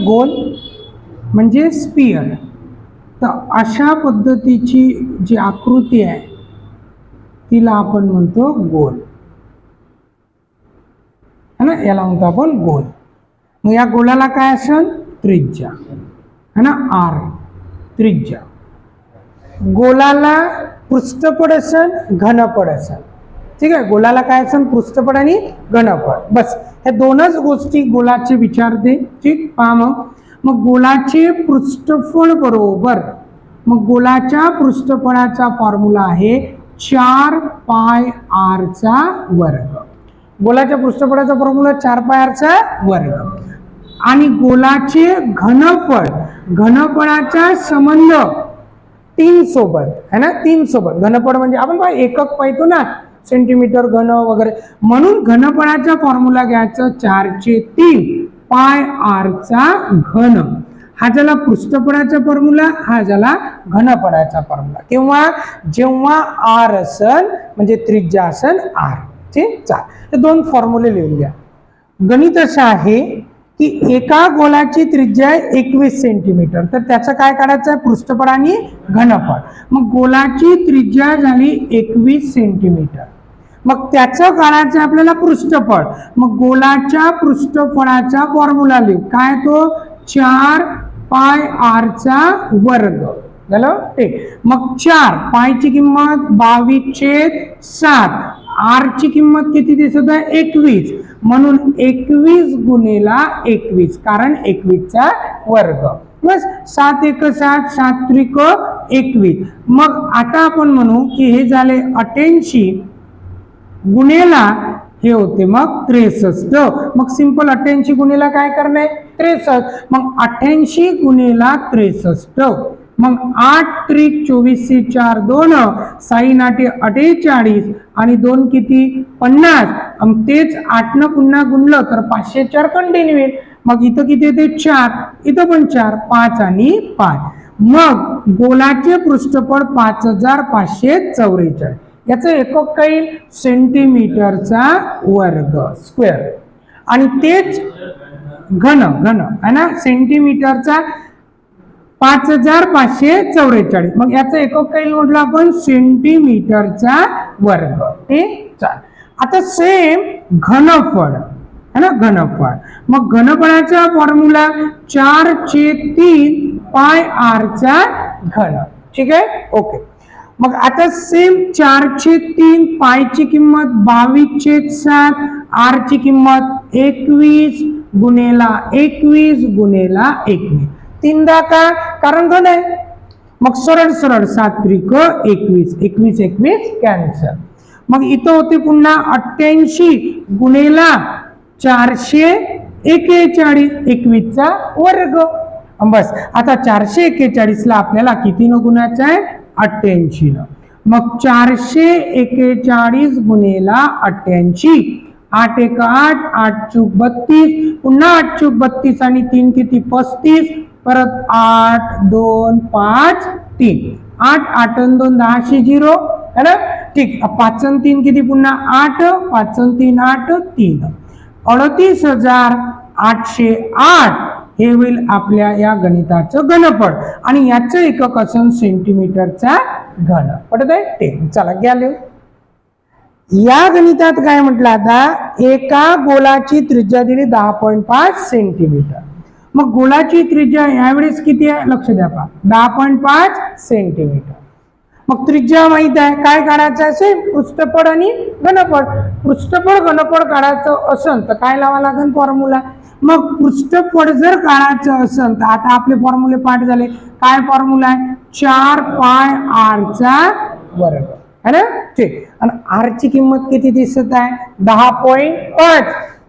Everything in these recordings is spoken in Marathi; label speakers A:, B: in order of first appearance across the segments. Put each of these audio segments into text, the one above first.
A: गोल म्हणजे स्पियर. तर अशा पद्धतीची जी आकृती आहे तिला आपण म्हणतो गोल है ना, याला म्हणतो आपण गोल. मग या गोलाला काय असेल? त्रिज्या है ना, आर त्रिज्या. गोलाला पृष्ठपट असेल, घनपट असेल. ठीक आहे, गोलाला काय असेल? पृष्ठपट आणि घनपट. बस हे दोनच गोष्टी गोलाचे विचारते. ठीक, पहा मग गोलाचे पृष्ठफळ बरोबर, मग गोलाच्या पृष्ठफळाचा फॉर्म्युला आहे 4 पाय आर चा वर्ग. गोलाच्या पृष्ठफळाचा फॉर्म्युला 4 पाय आर चा वर्ग. आणि गोलाचे घनफळ, घनफळाचा संबंध 3 सोबत है ना, 3 सोबत. घनफळ म्हणजे आपण बघा एकक पाहतो ना, सेंटीमीटर घन वगैरे, म्हणून घनफळाचा फॉर्म्युला घ्यायचा 4/3 पाय आर चा घन. हा झाला पृष्ठफळाचा फॉर्म्युला, हा झाला घनफळाचा फॉर्म्युला. केव्हा? जेव्हा आर असेल म्हणजे त्रिज्या असेल आर. ठीक, चाल हे दोन फॉर्म्युले लिहून घ्या. गणित असं आहे की एका गोलाची त्रिज्या आहे 21 सेंटीमीटर, तर त्याचं काय काढायचं आहे? पृष्ठफळ आणि घनफळ. मग गोलाची त्रिज्या झाली 21 सेंटीमीटर, मग त्याचं काढायचं आपल्याला पृष्ठफळ. मग गोलाच्या पृष्ठफळाचा फॉर्म्युला लिहू काय? तो 4 पाय आर चा वर्ग झालं. ठीक, मग 4 पायची किंमत 22/7, आर ची किंमत किती दिसत आहे? 21, म्हणून 21 गुणिला 21, कारण 21 चा वर्ग. बस 7 × 7, 7 × 21. मग आता आपण म्हणू की हे झाले 88 गुणिला हे होते मग 63. मग सिंपल 88 गुणिला काय करणे? 63. मग 88 गुणिला 63. मग 8 × 24 4 2, 6 8 48 आणि 2 किती? 50. तेच 8 न पुन्हा गुणलं तर 504 कंटिन्यू येईल. मग इथं किती येते? 4, इथं पण 4, 5 आणि 5. मग गोलाचे पृष्ठफळ 5544. याचं एकक काय येईल? सेंटीमीटरचा वर्ग स्क्वेअर. आणि तेच घन है ना, सेंटीमीटरचा 5544. मग याचं एकक काय म्हटलं आपण? सेंटीमीटरचा वर्ग. ठीक, चाल आता सेम घनफळ है ना, घनफळ. मग घनफळाचा फॉर्म्युला 4/3 पाय आर चा घन. ठीक आहे, ओके. मग आता सेम 4/3 पायची किंमत 22/7, आर ची किंमत 21 गुणिला 21 गुणिला 21. 3दा का? कारण घन आहे. मग सरळ सरळ 7 × 21, 21 21 कॅन्सल. मग इथं होते पुन्हा 88 गुणिला 441, 21 चा वर्ग. बस आता 441 ला आपल्याला किती न गुणायचं आहे? 88 न. मग 441 गुणिला 88, 8 × 1 8, 8 × 32, पुन्हा 8 × 32 आणि 3 किती? 35, परत 8 2 5 3, 8 8 2 10 0 है ना. ठीक, 5 आणि 3 किती? पुन्हा 8, 5 आणि 3 8 3, 38,808 हे होईल आपल्या या गणिताचं घनफळ. आणि याचं एकक असेल सेंटीमीटरचा घन. पटत आहे? ते चला घ्या लिहू. या गणितात काय म्हटलं? आता एका गोलाची त्रिज्या दिली 10.5 सेंटीमीटर. मग गोलाची त्रिज्या यावेळेस किती आहे? लक्ष द्या पहा, 10.5 सेंटीमीटर. मग त्रिज्या माहित आहे, काय काढायचं असेल? पृष्ठफळ आणि घनफळ. पृष्ठफळ घनफळ काढायचं असेल तर काय लावा लागेल? फॉर्म्युला. मग पृष्ठफळ जर काढायचं असेल तर आता आपले फॉर्म्युले पाठ झाले. काय फॉर्म्युला आहे? 4 पाय आर चा वर्ग है ना. ठीक, आणि आर ची किंमत किती दिसत आहे? 10.5.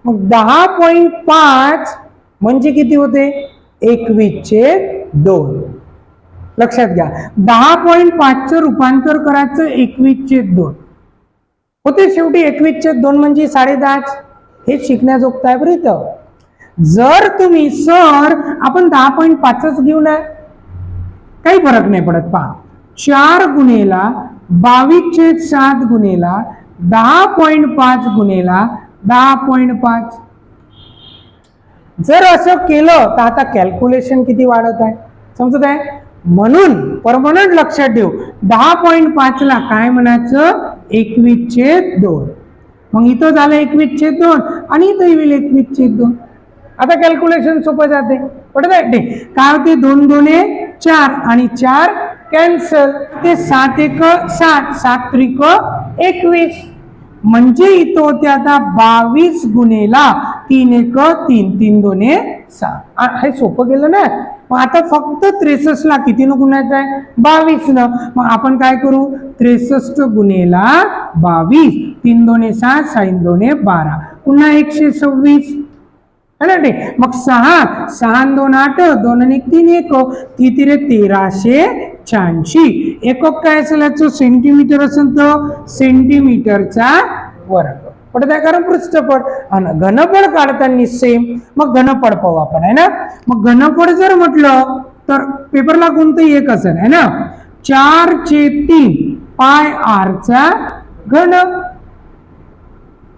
A: मग 10.5 म्हणजे किती होते? 21/2. लक्षात घ्या, 10.5 चं रूपांतर करायचं 21/2 होते. शेवटी 21/2 म्हणजे 10.5. हे शिकण्याजोगतं आहे बरं. इथं जर तुम्ही सर आपण 10.5च घेऊ ना, काही फरक नाही पडत. पहा, 4 गुणिला 22/7 गुणिला 10.5 गुणिला 10.5 जर असं केलं तर आता कॅल्क्युलेशन किती वाढत आहे, समजत आहे. म्हणून परमनंट लक्षात ठेव, 10.5 ला काय म्हणायचं, 21/2. मग इथं झालं 21/2 आणि इथं येईल 21/2. आता कॅल्क्युलेशन सोपं जाते, पडत आहे. काय होते, 2 2 4 आणि 4 कॅन्सल, ते 7 1 7, 7 3 21. म्हणजे इथं होते आता 22 गुणेला 3 1 3, 3 2 7. हे सोपं केलं ना. मग आता फक्त 63 ला किती न गुणायचं आहे, 22 न. मग आपण काय करू, 63 गुणेला 22, 3 2 7, 6 2 12, पुन्हा 126 है ना. मग 6 6 2 8, 2 1 3 1, 3 3 1386. एकक काय असेल याचं, सेंटीमीटर असेल तर सेंटीमीटरचा वर्ग. पडत आहे, कारण पृष्ठफळ आणि घनफळ काढताना सेम. मग घनफळ पाहू आपण, है ना. मग घनफळ जर म्हटलं तर पेपरला कोणतंही एक असेल, है ना. 4/3 पाय आर चा घन.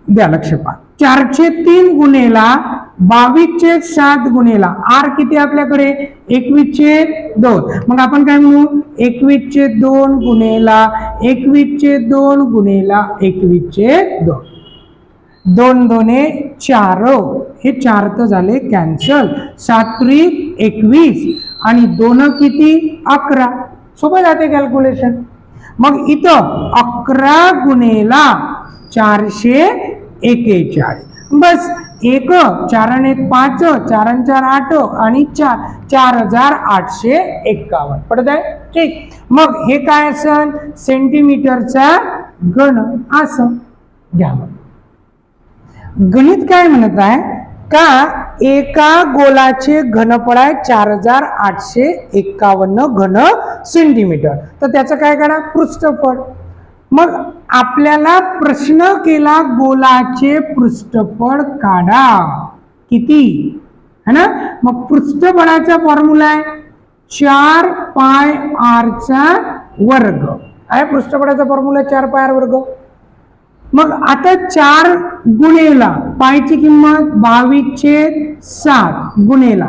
A: द्या लक्ष पहा, 4/3 गुणेला 22/7 गुणेला आर किती आपल्याकडे, 21/2. मग आपण काय म्हणू, 21/2 गुणेला 21/2 गुणेला 21/2. 2 2 4, हे 4 तर झाले कॅन्सल. 7 3 21 आणि 2 किती, 11. सोपं जाते कॅल्क्युलेशन. मग इथं 11 गुणेला 441. बस 1 4 आणि 1 5, 4 आणि 4 8 आणि 4 4851. पडत आहे, ठीक. मग हे काय असेल, सेंटीमीटरचा घन असं घ्या. गणित काय म्हणत आहे का, एका गोलाचे घनफळ आहे 4851 घन सेंटीमीटर. तर त्याचं काय करा, पृष्ठफळ. मग आपल्याला प्रश्न केला, गोलाचे पृष्ठफळ काढा किती, है ना. मग पृष्ठफळाचा फॉर्म्युला आहे 4 पाय आर चा वर्ग आहे. पृष्ठफळाचा फॉर्म्युला 4 पाय आर वर्ग. मग आता 4 गुणेला पायची किंमत 22/7 गुणेला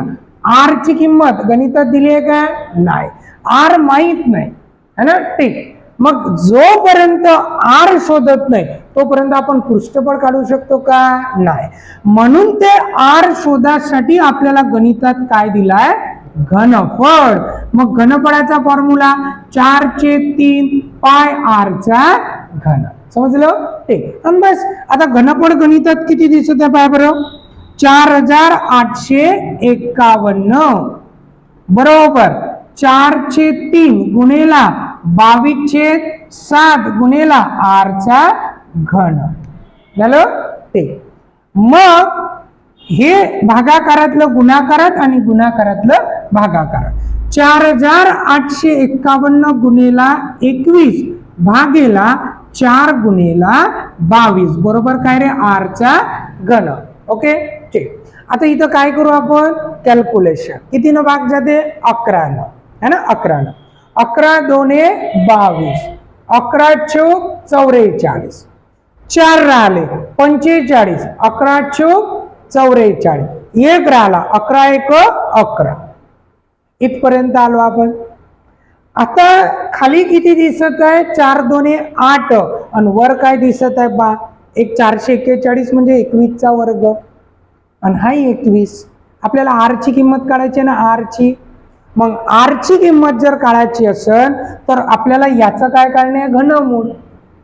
A: आर ची किंमत गणितात दिली आहे का, नाही. आर माहित नाही, है ना. ठीक. मग जोपर्यंत आर शोधत नाही तोपर्यंत आपण पृष्ठफळ काढू शकतो का, नाही. म्हणून ते आर शोधासाठी आपल्याला गणितात काय दिलाय, घनफळ. मग घनफळाचा फॉर्म्युला 4/3 पाय आर चा घन. समजलं, ठीक. आणि बस आता घनफळ गणितात किती दिसत आहे पहा बरं, 4851 बरोबर 4/3 गुणेला 22/7 गुणेला आर चा घन झालं ते. मग हे भागाकारातलं गुणाकारात आणि गुणाकारातलं भागाकारात. 4851 गुणेला 21 भागेला 4 गुणेला 22 बरोबर काय रे, आर चा घन. ओके, ठीक. आता इथं काय करू आपण, कॅल्क्युलेशन. किती न भाग जाते, 11 न, है ना. 11 न. 11 2 22, 11 चौक 44, 4 राहिले 45, 11 चौक 44, 1 राहिला 11 1 11. इथपर्यंत आलो आपण. आता खाली किती दिसत आहे, 4 2 8 आणि वर काय दिसत आहे बा, एक 441 म्हणजे 21 चा वर्ग आणि हा 21. आपल्याला आर ची किंमत काढायची ना, आर ची. मग आर ची किंमत जर काढायची असेल तर आपल्याला याचं काय काढणे, घनमूळ.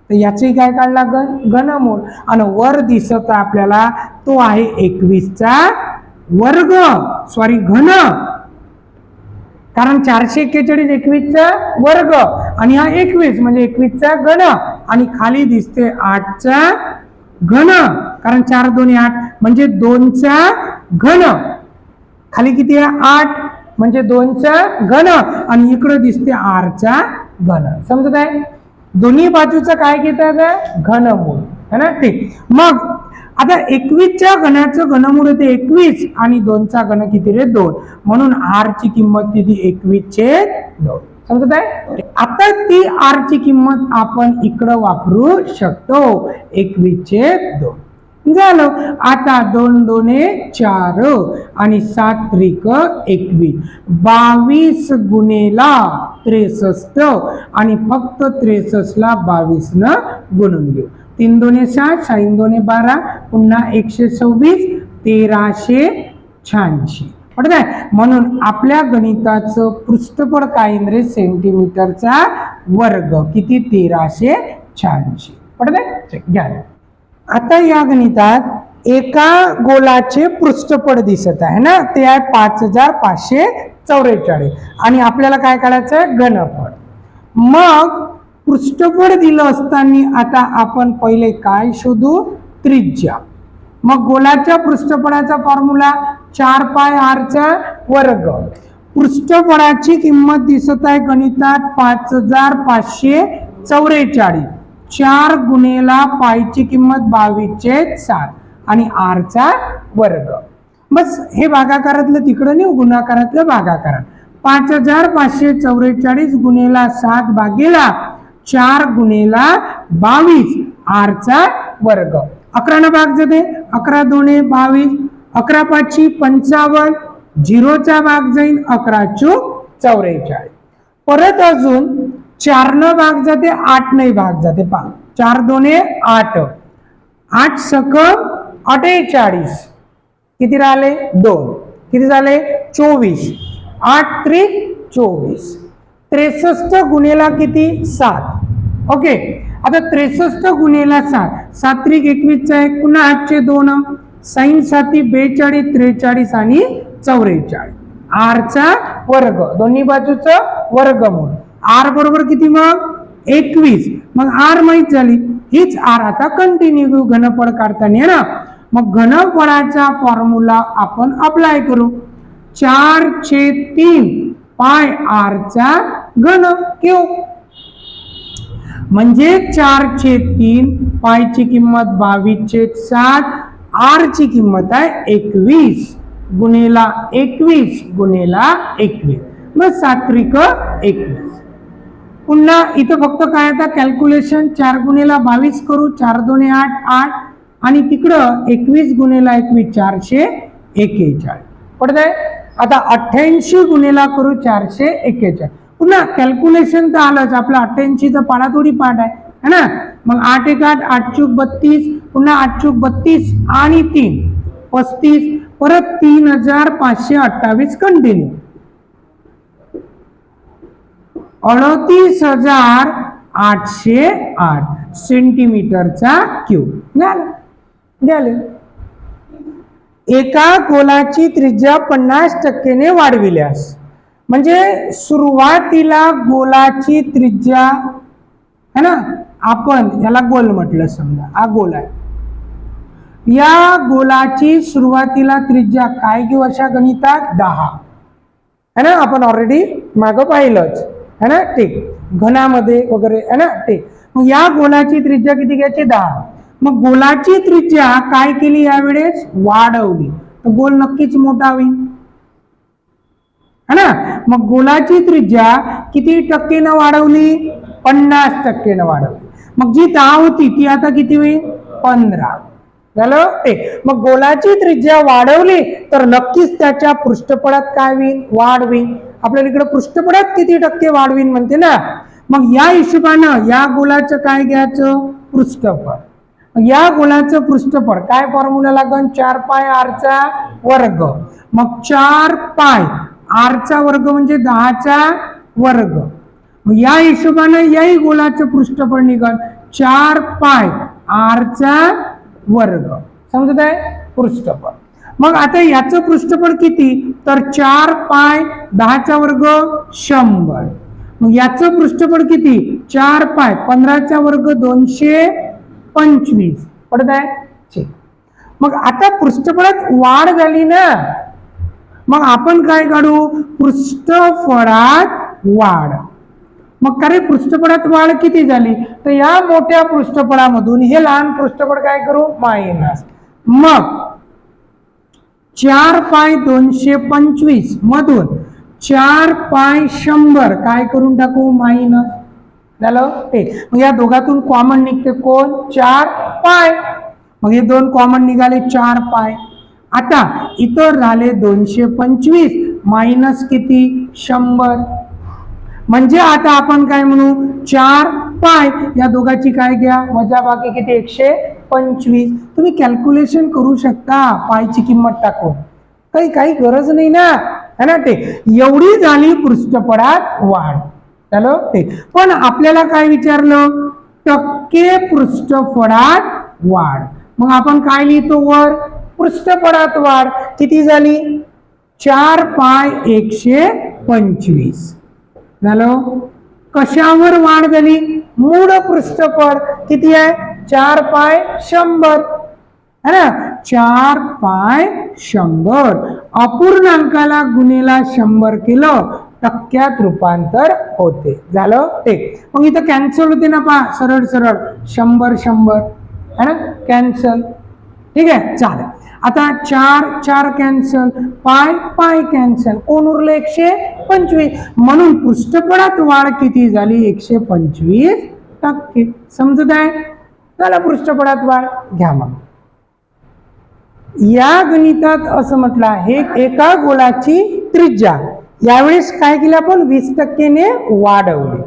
A: तर याची काय काढला, घनमूळ. आणि वर दिसत आपल्याला तो आहे 21 चा वर्ग, सॉरी घन, कारण 441 21 चा वर्ग आणि हा 21 म्हणजे 21 चा घन. आणि खाली दिसते 8 चा घन, कारण 4 2 8 म्हणजे 2 चा घन. खाली किती आहे, 8 म्हणजे 2 चा घन आणि इकडे दिसते आर चा घन. समजत आहे. दोन्ही बाजूचं काय घेतात, घनमूळ, है ना. ठीक. मग आता 21 च्या घनाचं घनमूळ येते 21 आणि 2 चा घन किती रे, 2. म्हणून आर ची किंमत किती, 21/2. समजत आहे. आता ती आर ची किंमत आपण इकडं वापरू शकतो, 21/2. झालं. आता 2 दोने 4 आणि 7 त्रिक 21, 22 गुणेला 63 आणि फक्त 63 ला 22 न गुणून घेऊ. 3 दोने 7, 6 दोने 12, पुन्हा 126, 1386. पडत आहे. म्हणून आपल्या गणिताचं पृष्ठफळ काय इंद्रे सेंटीमीटरचा वर्ग किती 1386. पडत आहे. घ्या. आता या गणितात एका गोलाचे पृष्ठफळ दिसत आहे ना, ते आहे 5544 आणि आपल्याला काय काढायचं आहे घनफळ. मग पृष्ठफळ दिलं असताना आता आपण पहिले काय शोधू त्रिज्या. मग गोलाच्या पृष्ठफळाचा फॉर्म्युला 4 पाय r चा वर्ग. पृष्ठफळाची किंमत दिसत आहे गणितात 5544, 4 गुणेला पायची किंमत 22/7 आणि r चा वर्ग. बस हे भागाकारातलं तिकडं नाही, गुणाकारातलं भागाकारात. 5544 गुणेला 7 भागेला 4 गुणेला 22 r चा वर्ग. 11 न भाग जाते, 11 दोने 22, 11 पाची 55, 0 चा भाग जाईल, 11 चूक 44. परत अजून 4 न भाग जाते, 8 नाही भाग जाते. 4 दोने 8, 8 सकम 48, किती राहिले 2, किती झाले 24, 8 त्रिक 24, 63 गुणेला किती 7. ओके. आता 63 गुणेला 7, 7 त्रिक 21 चा 1, पुन्हा 8 चे 2, साइन 7 42, 43 आणि 44. r चा वर्ग, दोन्ही बाजूचा वर्गमूळ. r बरोबर किती मग 21. मग r माहित झाली, हीच r आता कंटिन्यू घनफळ काढताना ना. मग घनफळाचा फॉर्म्युला आपण अप्लाय करू. 4/3 पाय r चा घन क्यूब म्हणजे 4/3 पायची किंमत 22/7, r ची किंमत आहे 21 गुणेला 21 गुणेला 21, मग 7 त्रिक 21. पुन्हा इथं फक्त काय आता कॅल्क्युलेशन 4 गुणेला 22 करू, 4 दोने 8, 8 आणि तिकडं 21 गुणेला 21 441. पडत आहे. आता 88 गुणेला करू 441. पुन्हा कॅल्क्युलेशन तर आलंच, आपला 88 चा पाडा थोडी पाठ आहे ना. मग 8 1 8, 8 चूक 32, पुन्हा 8 चूक 32 आणि 3 35, परत 3528 कंटिन्यू 38808 सेंटीमीटरचा क्यूब झालं. एका गोलाची त्रिज्या 50% ने वाढविल्यास, म्हणजे सुरुवातीला गोलाची त्रिज्या है ना, आपण याला गोल म्हटलं, समजा हा गोल आहे. या गोलाची सुरुवातीला त्रिज्या काय घेऊ अशा गणितात 10 है ना, आपण ऑलरेडी मागं पाहिलंच है ना. ठीक, घनामध्ये वगैरे है ना. ठीक, मग या गोलाची त्रिज्या किती घ्यायची 10. मग गोलाची त्रिज्या काय केली यावेळेस वाढवली, तर गोल नक्कीच मोठा होईल है ना. मग गोलाची त्रिज्या किती टक्केनं वाढवली 50% वाढवली. मग जी 10 होती ती आता किती होईल 15 झालं ते. मग गोलाची त्रिज्या वाढवली तर नक्कीच त्याच्या पृष्ठफळात काय होईल वाढ होईल. आपल्याला इकडे पृष्ठफळात किती टक्के वाढ होईल म्हणते ना. मग या हिशोबानं या गोलाचं काय घ्यायचं पृष्ठफळ. या गोलाचं पृष्ठफळ काय फॉर्म्युला लागेल 4 पाय r चा वर्ग. मग 4 पाय r चा वर्ग म्हणजे 10 चा वर्ग. मग या हिशोबानं याही गोलाचं पृष्ठफळ निघेल 4 पाय r चा वर्ग. समजत आहे पृष्ठफळ. मग आता याचं पृष्ठफळ किती तर 4 पाय 10 चा वर्ग 100. मग याचं पृष्ठफळ किती 4 पाय 15 चा वर्ग 225. पडत आहे. ठीक, मग आता पृष्ठफळात वाढ झाली ना, मग आपण काय काढू पृष्ठफळात वाढ. मग काय पृष्ठफळात वाढ किती झाली तर या मोठ्या पृष्ठफळामधून हे लहान पृष्ठफळ काय करू मायनस. मग 4 पाय 225 मधून 4 पाय 100 काय करून टाकू मायनस झालं ते. मग या दोघातून कॉमन निघते कोण 4 पाय. मग हे दोन कॉमन निघाले 4 पाय. आता इतर झाले 225 मायनस किती 100. म्हणजे आता आपण काय म्हणू 4 पाय या दोघांची काय घ्या वजा बाकी किती 125. तुम्ही कॅल्क्युलेशन करू शकता पायची किंमत टाकून, काही गरज नाही ना, है ना. ते एवढी झाली पृष्ठपटात वाढ. चलो ते पण आपल्याला काय विचारलं टक्के पृष्ठपटात वाढ. मग आपण काय लिहितो वर पृष्ठपटात वाढ किती झाली 4 पाय 125 झालं. कशावर वाढ झाली मूळ पृष्ठपट किती आहे 4 पाय 100 है ना. 4 पाय 100 अपूर्णांकाला गुणेला 100 केलं टक्क्यात रूपांतर होते. झालं ते. मग इथं कॅन्सल होते ना पहा सरळ सरळ 100 100 है ना कॅन्सल. ठीक आहे चालेल. आता 4 4 कॅन्सल पाय पाय कॅन्सल कोण उरलं 125. म्हणून पृष्ठपटात वाढ किती झाली 125 टक्के. समजत आहे. चला पृष्ठपटात वाढ घ्या. मग या गणितात असं म्हटलं आहे एका गोलाची त्रिज्या यावेळेस काय केलं आपण 20% ने वाढवली.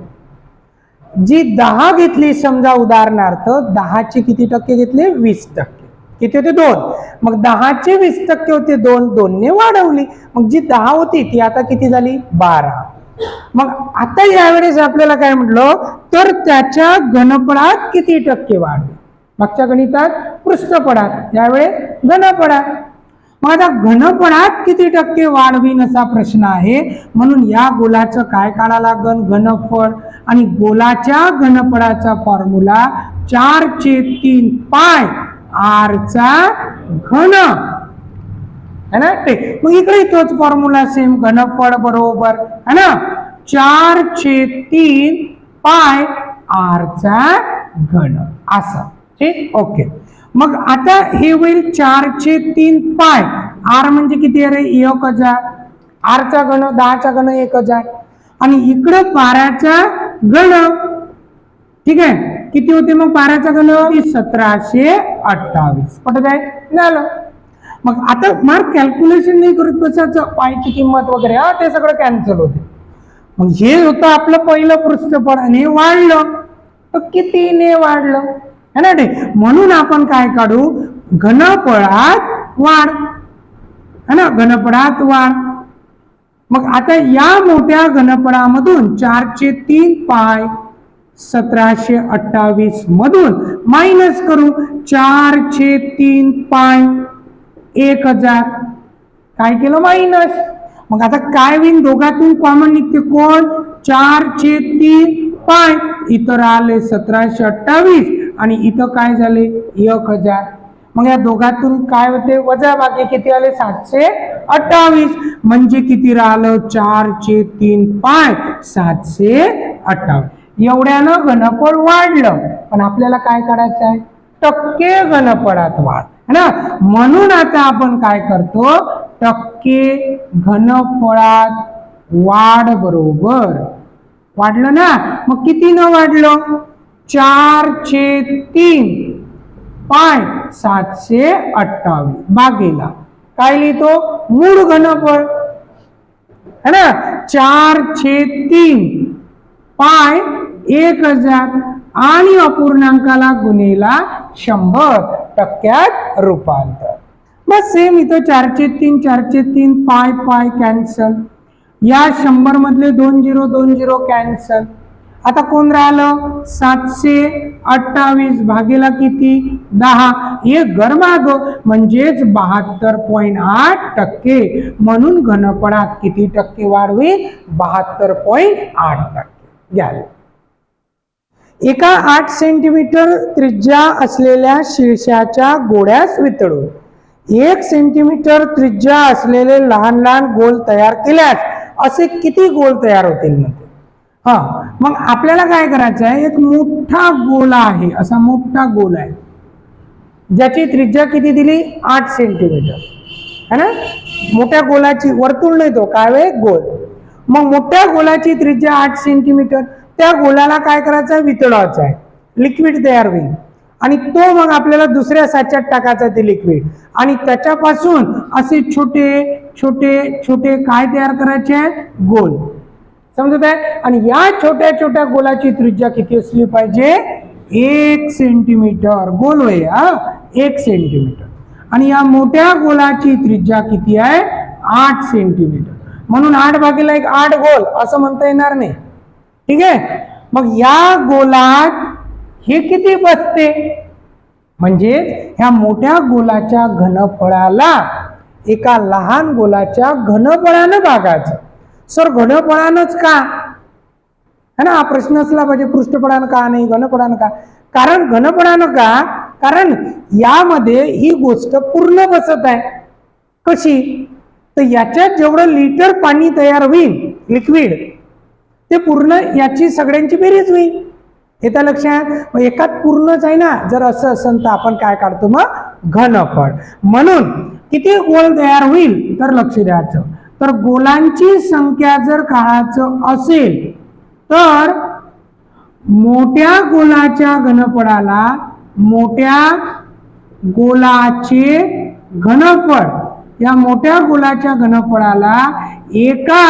A: जी 10 घेतली समजा उदाहरणार्थ 10 चे किती टक्के घेतले 20%. किती होते 2. मग 10 चे 20% होते 2 ने वाढवली. मग जी 10 होती ती आता किती झाली 12. मग आता यावेळेस आपल्याला काय म्हटलं तर त्याच्या घनपटात किती टक्के वाढली. मागच्या गणितात पृष्ठपटात यावेळेस घनपटात. मग आता घनपटात किती टक्के वाढवीन असा प्रश्न आहे. म्हणून या गोलाचं काय काढावं लागेल घनफळ आणि गोलाच्या घनपटाचा फॉर्म्युला 4/3 पाय r चा घन है ना. ते मग इकडे तोच फॉर्म्युला सेम घनफळ बरोबर है ना 4/3 पाय r चा घन असं. ठीक ओके. मग आता हे होईल 4/3 पाय r म्हणजे किती आहे 1000 r चा घन 10 चा घन 1000 आणि इकडं 12 चा घन. ठीक आहे किती होते मग 12 चा घन 1728 पटत आहे झालं. मग आता मार्क कॅल्क्युलेशन नाही करत बसायचं पायची किंमत वगैरे ते सगळं कॅन्सल होते. मग हे होतं आपलं पहिलं पृष्ठपट आणि हे वाढलं तर कितीने वाढलं है ना. ते म्हणून आपण काय काढू घनपटात वाढ है ना घनपटात वाढ. मग आता या मोठ्या घनपटामधून 4/3 पाय 1728 मधून मायनस करू 4/3 पाय 1000 काय केलं मायनस. मग आता काय होईल दोघातून कॉमन निघते कोण 4/3 पाय इतर आले 1728 आणि इथं काय झाले 1000. मग या दोघातून काय होते वजा बाकी किती आले 728 म्हणजे किती राहिलं 4/3 पाय 728. एवढ्यानं घनफळ वाढलं पण आपल्याला काय करायचं आहे टक्के घनपटात वाढ है ना. म्हणून आता आपण काय करतो टक्के घनफळात वाढ बरोबर वाढलं ना. मग किती न वाढलं 4/3 पाय 728 भागेला काय लिहितो मूळ घनफळ है ना 4/3 पाय 1000 आणि अपूर्णांकाला गुणेला 100 टक्क्यात रूपांतर. बस सेम इथं 4/3 4/3 पाय पाय कॅन्सल. या 100 मधले 2 0 कॅन्सल. आता कोण राहिलं 728 भागेला किती 10 हे गरमाग म्हणजेच 72.8%. म्हणून घनपटात किती टक्के वाढवी 72.8% घ्याल. एका 8 सेंटीमीटर त्रिज्या असलेल्या शिरशाच्या गोळ्यास वितळून 1 सेंटीमीटर त्रिज्या असलेले लहान लहान गोल तयार केल्यास असे किती गोल तयार होतील म्हणते. हा मग आपल्याला काय करायचं आहे एक मोठा गोल आहे असा मोठा गोल आहे ज्याची त्रिज्या किती दिली 8 सेंटीमीटर है ना. मोठ्या गोलाची वर्तुळ नाही तो काय वे गोल. मग मोठ्या गोलाची त्रिज्या 8 सेंटीमीटर त्या गोलाला काय करायचं आहे वितळवायचं आहे लिक्विड तयार होईल आणि तो मग आपल्याला दुसऱ्या साच्यात टाकायचा ते लिक्विड आणि त्याच्यापासून असे छोटे छोटे छोटे काय तयार करायचे गोल समजत आहे आणि या छोट्या छोट्या गोलाची त्रिज्या किती असली पाहिजे 1 सेंटीमीटर गोल होय 1 सेंटीमीटर आणि या मोठ्या गोलाची त्रिज्या किती आहे 8 सेंटीमीटर म्हणून 8 भागीला 1 8 गोल असं म्हणता येणार नाही ठीक आहे मग या गोलात हे किती बसते म्हणजे ह्या मोठ्या गोलाच्या घनफळाला एका लहान गोलाच्या घनफळानं भागायचं सर घनफळानंच का है ना हा प्रश्न असला पाहिजे पृष्ठफळानं का नाही घनफळानं का कारण घनफळानं का कारण यामध्ये ही गोष्ट पूर्ण बसत आहे कशी तर याच्यात जेवढं लिटर पाणी तयार होईल लिक्विड ते पूर्ण याची सगळ्यांची बेरीज होईल येत्या लक्षात एकात पूर्णच आहे ना जर असं असेल तर आपण काय काढतो मग घनफळ म्हणून किती गोल तयार होईल तर लक्ष द्यायचं तर गोलांची संख्या जर काढायचं असेल तर मोठ्या गोलाच्या घनफळाला मोठ्या गोलाचे घनफळ या मोठ्या गोलाच्या घनफळाला एका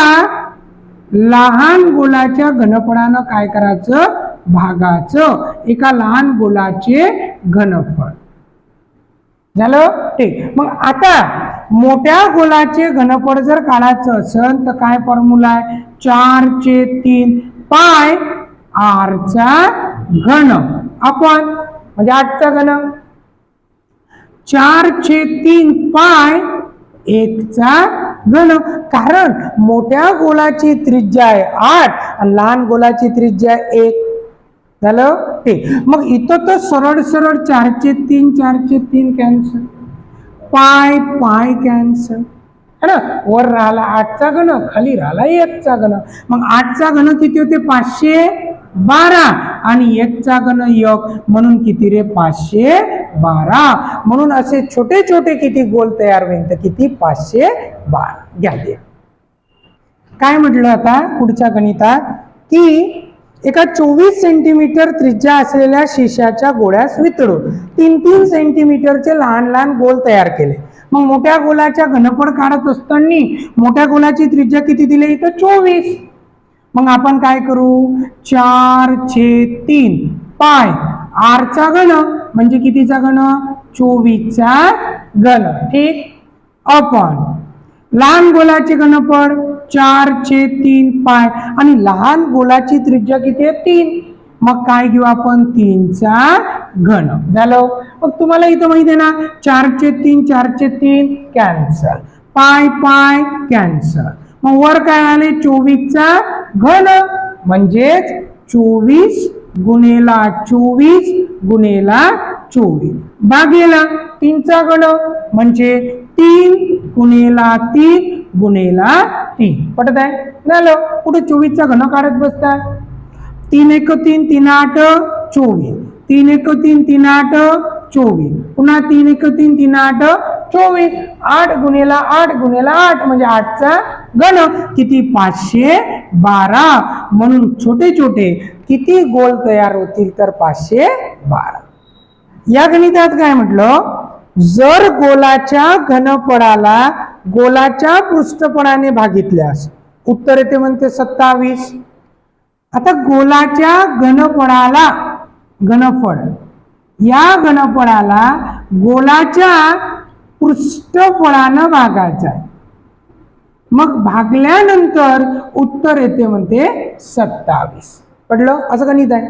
A: लहान गोलाच्या घनफळानं काय करायचं भागाचं एका लहान गोलाचे घनफळ झालं ठीक मग आता मोठ्या गोलाचे घनफळ जर काढायचं असेल तर काय फॉर्म्युला आहे 4/3 पाय r चा घन आपण म्हणजे 8 चा घन 4/3 पाय 1 चा घन कारण मोठ्या गोलाची त्रिज्या आहे 8 आणि लहान गोलाची त्रिज्या 1 झालं ठीक मग इथं तर सरळ सरळ 4/3 4/3 कॅन्सल पाय पाय कॅन्सल है ना वर राहिला 8 चा घन खाली राहिला 1 चा घन मग 8 चा घन किती होते 512 आणि 1 चा घन 1 म्हणून किती रे 512 म्हणून असे छोटे छोटे किती गोल तयार होईल तर किती 512 घ्या द्या काय म्हटलं आता पुढच्या गणितात की एका 24 सेंटीमीटर त्रिज्या असलेल्या शिशाच्या गोळ्यास वितळून 3-3 सेंटीमीटरचे लहान लहान गोल तयार केले मग मोठ्या गोलाच्या घनफळ काढत असताना मोठ्या गोलाची त्रिज्या किती दिली इथं 24 मग आपण काय करू 4/3 पाय r चा घन म्हणजे कितीचा घन 24 चा घन ठीक आपण लहान गोलाचे घनफळ 4/3 पाय आणि लहान गोलाची त्रिज्या किती आहे 3 मग काय घेऊ आपण 3 चा घन झालं मग तुम्हाला इथं माहिती आहे ना 4/3 4/3 कॅन्सल पाय पाय कॅन्सल मग वर काय आले 24 चा घन म्हणजेच 24 गुणेला 24 गुणेला 24 भागेला 3 चा घन म्हणजे 3 गुणेला 3 गुणेला 3 पटत आहे झालं कुठे 24 चा घन काढत बसता 3 1 3 3 8 24 3 1 3 3 8 24 पुन्हा 3 1 3 3 8 24 8 गुणेला 8 गुणेला 8 म्हणजे 8 चा घन किती 512 म्हणून छोटे छोटे किती गोल तयार होतील तर 512 या गणितात काय म्हटलं जर गोलाच्या घनफळाला गोलाच्या पृष्ठफळाने भागितल्यास उत्तर येते म्हणते 27 आता गोलाच्या घनफळाला घनफळ या घनफळाला गोलाच्या पृष्ठफळानं भागायचं आहे मग भागल्यानंतर उत्तर येते म्हणते 27 पडलं असं गणित आहे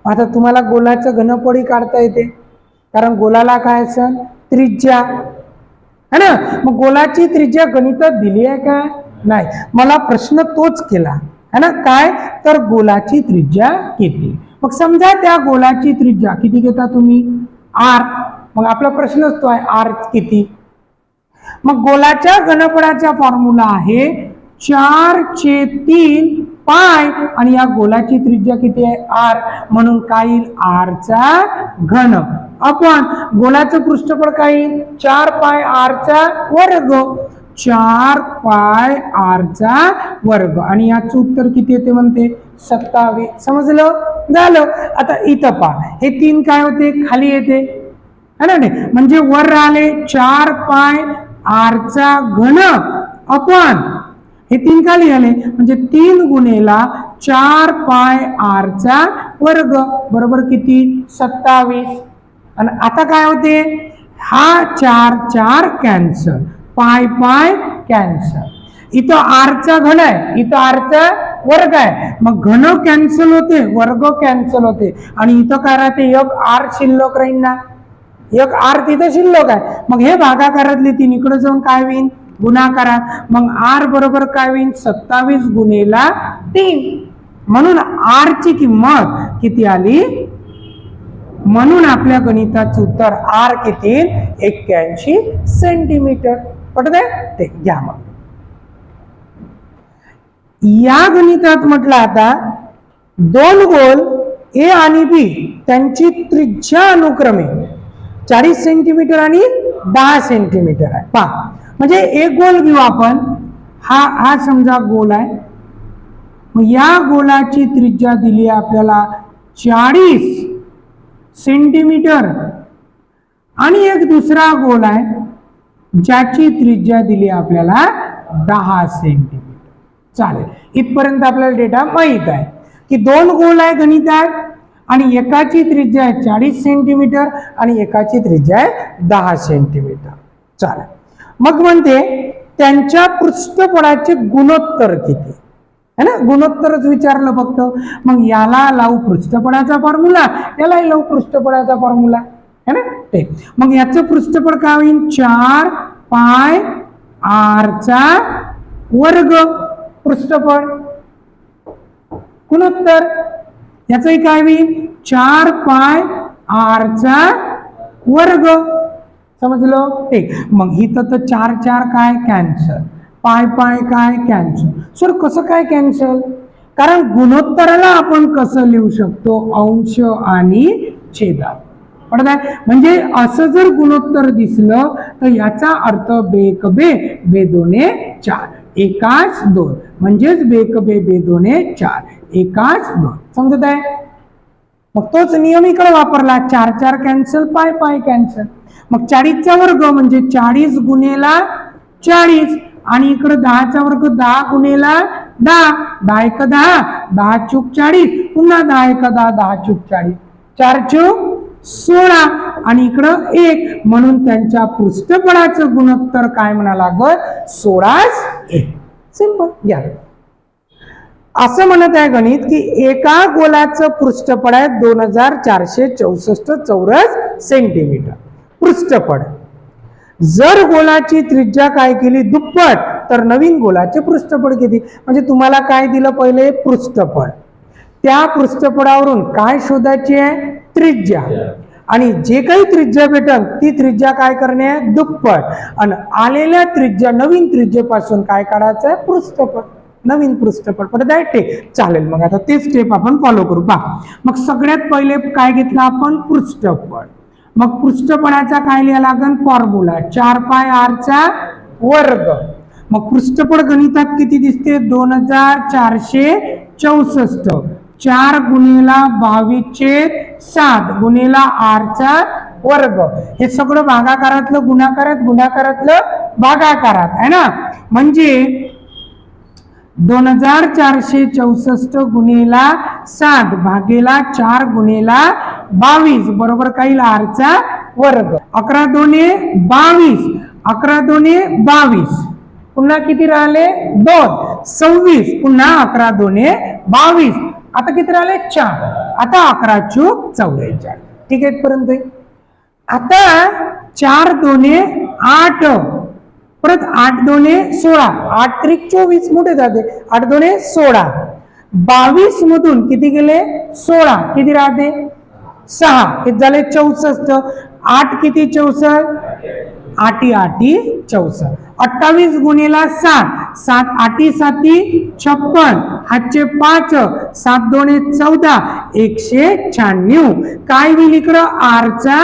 A: आता तुम्हाला गोलाचं घनफळही काढता येते कारण गोलाला काय असेल त्रिज्या है ना मग गोलाची त्रिज्या गणितात दिली आहे का नाही मला प्रश्न तोच केला है ना काय तर गोलाची त्रिज्या किती मग समजा त्या गोलाची त्रिज्या किती घेता तुम्ही r मग आपला प्रश्नच तो आहे r किती मग गोलाच्या घनफळाचा फॉर्म्युला आहे 4/3 पाय आणि या गोलाची त्रिज्या किती आहे r म्हणून काय येईल r चा घन आपण गोलाचं पृष्ठफळ काय येईल 4 पाय r चा वर्ग 4 पाय r चा वर्ग आणि याचं उत्तर किती येते म्हणते 27. समजलं झालं. आता इथं पहा हे 3 काय होते खाली येते है ना, नाही म्हणजे वर आले 4 पाय r चा घन अपॉन हे 3 खाली आले म्हणजे 3 गुणेला 4 पाय r चा वर्ग बरोबर किती 27. आणि आता काय होते हा 4 4 कॅन्सल पाय पाय कॅन्सल. इथं r चा घन आहे इथं r चा वर्ग आहे मग घन कॅन्सल होते वर्ग कॅन्सल होते आणि इथं काय राहते एक r शिल्लक राहील ना, एक r तिथं शिल्लक आहे मग हे भागाकारातले 3 इकडे जाऊन काय होईल गुणाकारात मग r बरोबर काय होईल 27 गुणेला 3 म्हणून r ची किंमत किती आली. म्हणून आपल्या गणिताचं उत्तर r किती 81 सेंटीमीटर. पटतंय ते घ्या. मग या गणितात म्हटलं आता 2 गोल ए आणि बी त्यांची त्रिज्या अनुक्रमे 40 सेंटीमीटर आणि 10 सेंटीमीटर आहे. पहा म्हणजे एक गोल घेऊ आपण हा समजा गोल आहे मग या गोलाची त्रिज्या दिली आहे आपल्याला 40 सेंटीमीटर आणि एक दुसरा गोल आहे ज्याची त्रिज्या दिली आपल्याला 10 सेंटीमीटर. चालेल इथपर्यंत आपल्याला डेटा माहित आहे की 2 गोल आहे गणितात आणि एकाची त्रिज्या आहे 40 सेंटीमीटर आणि एकाची त्रिज्या आहे 10 सेंटीमीटर. चालेल मग म्हणते त्यांच्या पृष्ठफळाचे गुणोत्तर किती है ना, गुणोत्तरच विचारलं फक्त. मग याला लावू पृष्ठफळाचा फॉर्म्युला यालाही लावू पृष्ठफळाचा फॉर्म्युला है ना ते. मग याचं पृष्ठफळ काय होईल 4 पाय r चा वर्ग पृष्ठफळ गुणोत्तर याचंही काय होईल 4 पाय r चा वर्ग. समजलं ते. मग इथं तर 4 4 काय कॅन्सल पाय पाय काय कॅन्सल. सर कसं काय कॅन्सल कारण गुणोत्तराला आपण कसं लिहू शकतो अंश आणि छेदात. पडत आहे म्हणजे असं जर गुणोत्तर दिसलं तर याचा अर्थ बेक बे बे दोने 4 एकाच 2 म्हणजेच बेक बे बे दोने 4 एकाच 2. समजत आहे. मग तोच नियम इकडे वापरला 4 4 कॅन्सल पाय पाय कॅन्सल. मग 40 चा वर्ग म्हणजे 40 गुणेला 40 आणि इकडे 10 चा वर्ग 10 गुणेला 10 10 1 10 10 चूक 40 पुन्हा 10 1 10 10 चूक 40 4 चूक 16 आणि इकडं 1 म्हणून त्यांच्या पृष्ठफळाचं गुणोत्तर काय म्हणा लागत 16 सिंपल. घ्या असं म्हणत आहे गणित की एका गोलाचं पृष्ठफळ आहे 2464 चौरस सेंटीमीटर पृष्ठफळ. जर गोलाची त्रिज्या काय केली दुप्पट तर नवीन गोलाचे पृष्ठफळ किती. म्हणजे तुम्हाला काय दिलं पहिले पृष्ठफळ त्या पृष्ठफळावरून काय शोधायची आहे त्रिज्या आणि जे काही त्रिज्या भेटल ती त्रिज्या काय करणे आहे दुप्पट आणि आलेल्या त्रिज्या नवीन त्रिज्येपासून काय काढायचं आहे पृष्ठफळ नवीन पृष्ठफळ. पडत आहे ते चालेल. मग आता ते स्टेप आपण फॉलो करू. पहा मग सगळ्यात पहिले काय घेतलं आपण पृष्ठफळ. मग पृष्ठफळाचा काय लिहा लागेल फॉर्म्युला 4 पाय r चा वर्ग. मग पृष्ठफळ गणितात किती दिसते 2464 4 गुणेला 22/7 गुणेला r चा वर्ग. हे सगळं भागाकारातलं गुणाकारात गुणाकारातलं भागाकारात आहे ना. म्हणजे 2464 गुणेला 7 भागेला 4 गुणेला 22 बरोबर काय r चा वर्ग. 11 2 22 11 2 22 पुन्हा किती राहिले 2 26 पुन्हा 11 2 22 आता किती राहिले 4 आता 11 चूक 44. ठीक आहे इथपर्यंत. आता 4 2 8 परत 8 2 16 8 त्रिक 24 मोठे जाते 8 2 16 22 मधून किती गेले 16 किती राहते 6 किती झाले 64 8 किती 64 8 8 64 28 गुणेला 7 7 8 7 56 हातचे 5 7 2 14 196 काय होईल इकडं r चा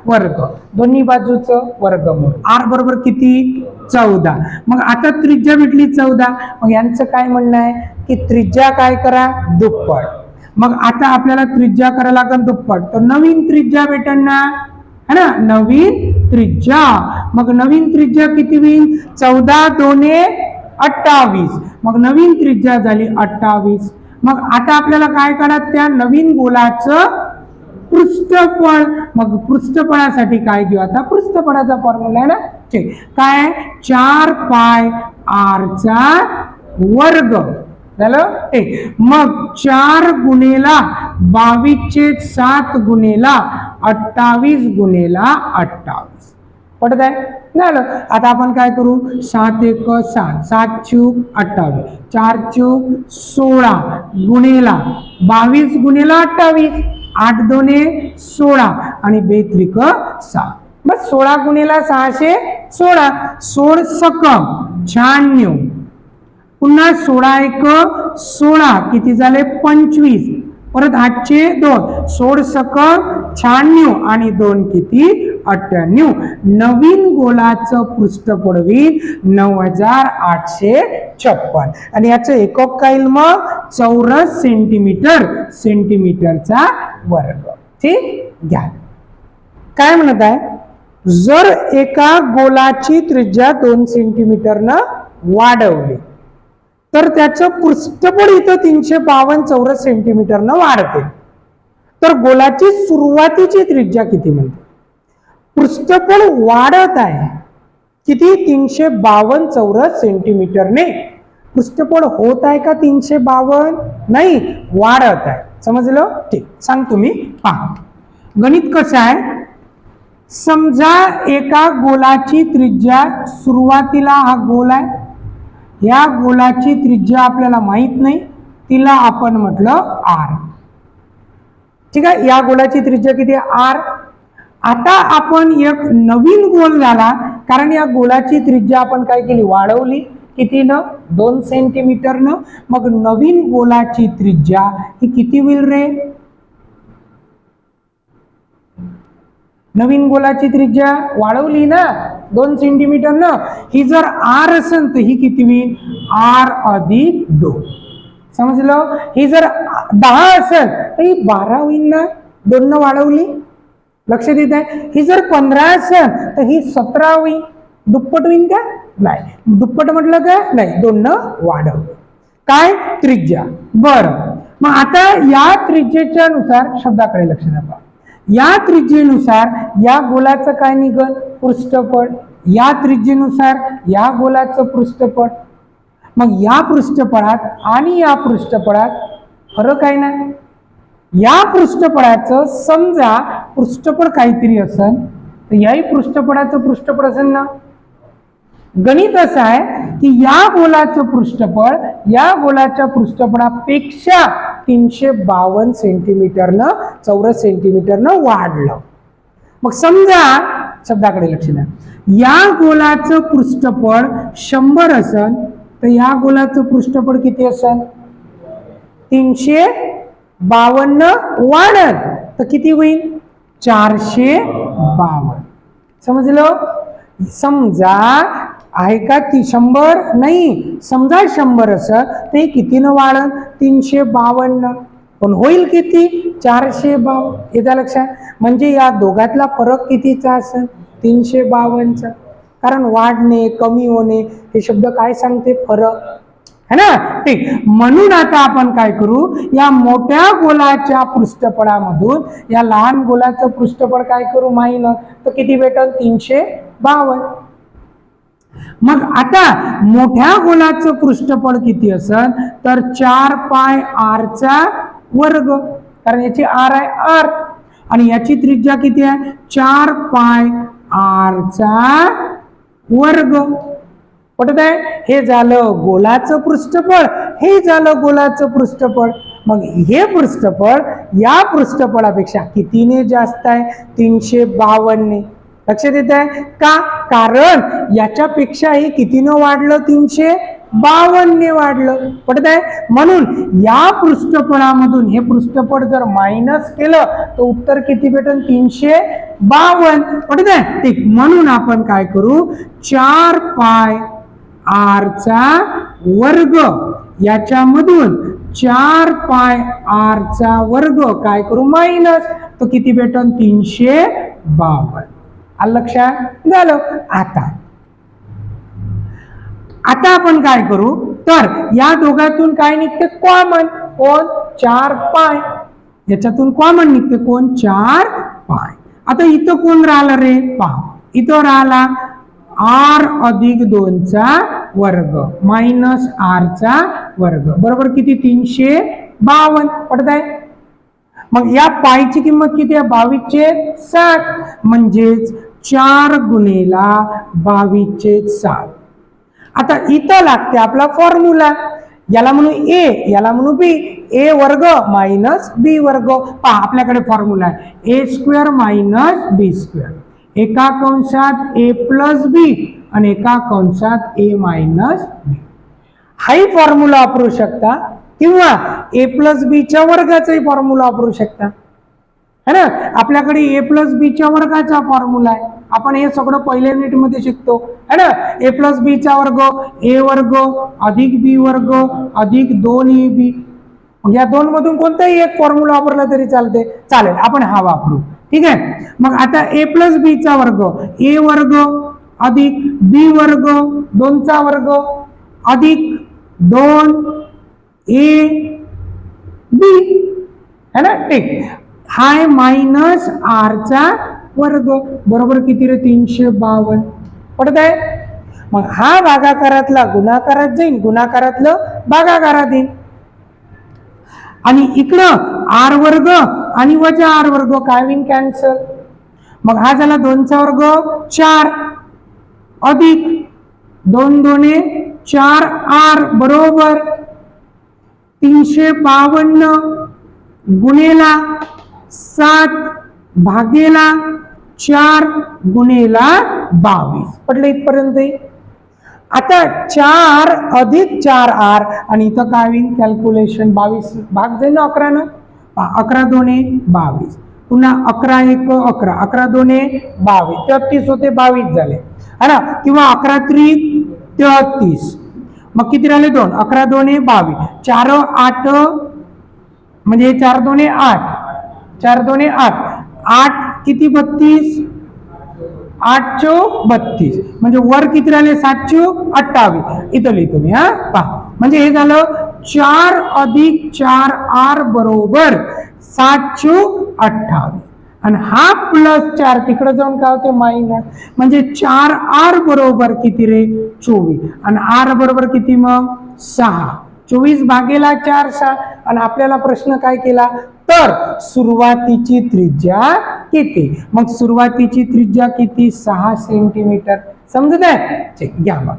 A: वर्ग, दोन्ही बाजूचं वर्गमूळ. r बरोबर किती 14. मग आता त्रिज्या भेटली 14. मग यांचं काय म्हणणं आहे की त्रिज्या काय करा दुप्पट. मग आता आपल्याला त्रिज्या करायला लागेल दुप्पट, तर नवीन त्रिज्या भेटेल ना, है ना, नवीन त्रिज्या. मग नवीन त्रिज्या किती होईल 14 2 28. मग नवीन त्रिज्या झाली 28. मग आता आपल्याला काय करा त्या नवीन गोलाचं पृष्ठफळ. मग पृष्ठफळासाठी काय घेऊ आता पृष्ठफळाचा फॉर्म्युला आहे ना, ठीक. काय 4 पाय r चा वर्ग झालं. ठीक. मग 4 गुणेला 22/7 गुणेला 28 गुणेला 28 पडत आहे झालं. आता आपण काय करू 7 1 7 7 चूक 28 4 चूक 16 गुणेला 22 गुणेला 28 8 2 16 आणि 2 त्रिक 6. बस 16 गुणेला 616 16 सकम 96. पुन्हा 16 1 16 किती झाले 25. परत 8 2 16 सकम 96 आणि 2 किती 98. नवीन गोलाचं पृष्ठफळ होईल 9856 आणि याचं एकक काय येईल मग चौरस सेंटीमीटर, सेंटीमीटरचा वर्ग. ठीक घ्या. काय म्हणत आहे जर एका गोलाची त्रिज्या 2 सेंटीमीटरनं वाढवली तर त्याचं पृष्ठफळ इथं 352 चौरस सेंटीमीटरनं वाढते. तर गोलाची सुरुवातीची त्रिज्या किती म्हणते. पृष्ठफळ वाढत आहे किती 352 चौरस सेंटीमीटरने. पृष्ठफळ होत आहे का 352 नाही वाढत आहे. समजलं. ठीक सांग तुम्ही पहा. गणित कसं आहे समजा एका गोलाची त्रिज्या सुरुवातीला हा गोल आहे, या गोलाची त्रिज्या आपल्याला माहित नाही, तिला आपण म्हटलं r. ठीक आहे. या गोलाची त्रिज्या किती r. आता आपण एक नवीन गोल झाला कारण या गोलाची त्रिज्या आपण काय केली वाढवली कितीनं 2 सेंटीमीटरनं. मग नवीन गोलाची त्रिज्या ही किती होईल रे. नवीन गोलाची त्रिज्या वाढवली ना 2 सेंटीमीटरनं. ही जर r असेल तर ही किती होईल r अधिक 2. समजलं. ही जर 10 असेल तर ही 12 होईल ना 2 न वाढवली. लक्ष देत आहे. ही जर 15 असेल तर ही 17 होईल. दुप्पट होईल का नाही. दुप्पट म्हटलं का नाही 2 न वाढवली. काय त्रिज्या. बरं मग आता या त्रिज्येच्या नुसार शब्दाकडे लक्ष द्या. या त्रिज्येनुसार या गोलाचं काय निघल पृष्ठफळ. या त्रिज्येनुसार या गोलाचं पृष्ठफळ. मग या पृष्ठफळात आणि या पृष्ठफळात फरक आहे ना. या पृष्ठफळाचं समजा पृष्ठफळ काहीतरी असेल तर याही पृष्ठफळाचं पृष्ठफळ असेल ना. गणित असं आहे की या गोलाचं पृष्ठफळ या गोलाच्या पृष्ठफळापेक्षा 352 सेंटीमीटरनं चौरस सेंटीमीटरनं वाढलं. मग समजा शब्दाकडे लक्ष द्या. या गोलाचं पृष्ठफळ 100 असेल तर या गोलाचं पृष्ठफळ किती असेल 352 वाढत तर किती होईल 452. समजलं. समजा आहे का ती 100 नाही. समजा 100 असेल तर हे कितीनं वाढत 352. पण होईल किती 452. येत्या लक्षात. म्हणजे या दोघातला फरक कितीचा असेल 352चा. कारण वाढणे कमी होणे हे शब्द काय सांगते फरक है ना. ठीक. म्हणून आता आपण काय करू या मोठ्या गोलाच्या पृष्ठफळामधून या लहान गोलाचं पृष्ठफळ काय करू माहिती तर किती भेटल 352. मग आता मोठ्या गोलाचं पृष्ठफळ किती असेल तर 4 पाय r चा वर्ग. कारण याची r आहे r आणि याची त्रिज्या किती आहे 4 पाय r चा वर्ग. पटत आहे. हे झालं गोलाचं पृष्ठफळ, हे झालं गोलाचं पृष्ठफळ. मग हे पृष्ठफळ या पृष्ठफळापेक्षा कितीने जास्त आहे 352ने. लक्षात येत आहे का. कारण याच्यापेक्षा हे कितीनं वाढलं 52 ने वाढलं. पटत आहे? म्हणून या पृष्ठफळामधून हे पृष्ठफळ जर मायनस केलं तर उत्तर किती भेटेल? 352. पटत आहे? ठीक. म्हणून आपण काय करू, 4 पाय r चा वर्ग याच्यामधून 4 पाय r चा वर्ग काय करू, मायनस, तो किती भेटेल? 352. आलं लक्षात? झालं. आता आपण काय करू, तर या दोघातून काय निघते? कॉमन. कोण? 4 पाय. याच्यातून कॉमन निघते कोण? 4 पाय. आता इथं कोण राहिलं रे? पहा, इथं राहिला r अधिक 2 चा वर्ग मायनस r चा वर्ग बरोबर किती? 352. पडत आहे? मग या पायची किंमत किती आहे? 22/7. म्हणजेच 4 गुणेला 22/7. आता इथं लागते आपला फॉर्म्युला. याला म्हणू a, याला म्हणू b. a वर्ग मायनस b वर्ग. पहा आपल्याकडे फॉर्म्युला आहे a square minus b square. एका कंसात a प्लस b आणि एका कंसात a मायनस b. हाही फॉर्म्युला वापरू शकता किंवा a प्लस b च्या वर्गाचाही फॉर्म्युला वापरू शकता, है ना. आपल्याकडे a प्लस b च्या वर्गाचा फॉर्म्युला आहे. आपण हे सगळं पहिल्या युनिट मध्ये शिकतो, है ना. a प्लस b चा वर्ग a वर्ग अधिक b वर्ग अधिक 2ab. मग या दोन मधून कोणताही एक फॉर्म्युला वापरला तरी चालते, चालेल. आपण हा वापरू. ठीक आहे. मग आता a प्लस b चा वर्ग a वर्ग अधिक b वर्ग 2 चा वर्ग अधिक 2ab, है ना. ठीक. हाय मायनस r चा वर्ग बरोबर किती रे? 352. पडत आहे? मग हा भागाकारातला गुणाकारात जाईल, गुणाकारातलं भागाकारात येईल. आणि इकडं r वर्ग आणि वजा r वर्ग काय होईल? कॅन्सल. मग हा झाला 2 चा वर्ग 4 अधिक 2 2 4r बरोबर 352 गुणेला 7 भागेला 4 गुणेला 22. पडलं इथपर्यंत? आता 4 अधिक 4r आणि इथं काय होईल? कॅल्क्युलेशन 22 भाग जाईल ना 11 न. 11 2 22. पुन्हा 11 1 11, 11 2 22, 33 होते 22 झाले, है ना. किंवा 11 3 33. मग किती राहिले? 2. 11 2 22, 4 8 म्हणजे 4 2 8, 4 2 8, 8 किती? 32, 8 चौक 32. म्हणजे वर किती राहिले? 7 चौक 28. इथं लिहितो मी. हा पहा, म्हणजे हे झालं 4 अधिक 4r बरोबर 7 चौक 28. आणि हा प्लस 4 तिकडे जाऊन काय होते? मायनस. म्हणजे 4r बरोबर किती रे? 24. आणि r बरोबर किती मग? 6. 24 भागेला 4 6. आणि आपल्याला प्रश्न काय केला? तर सुरुवातीची त्रिज्या किती? मग सुरुवातीची त्रिज्या किती? 6 सेंटीमीटर. समजत आहे? घ्या मग.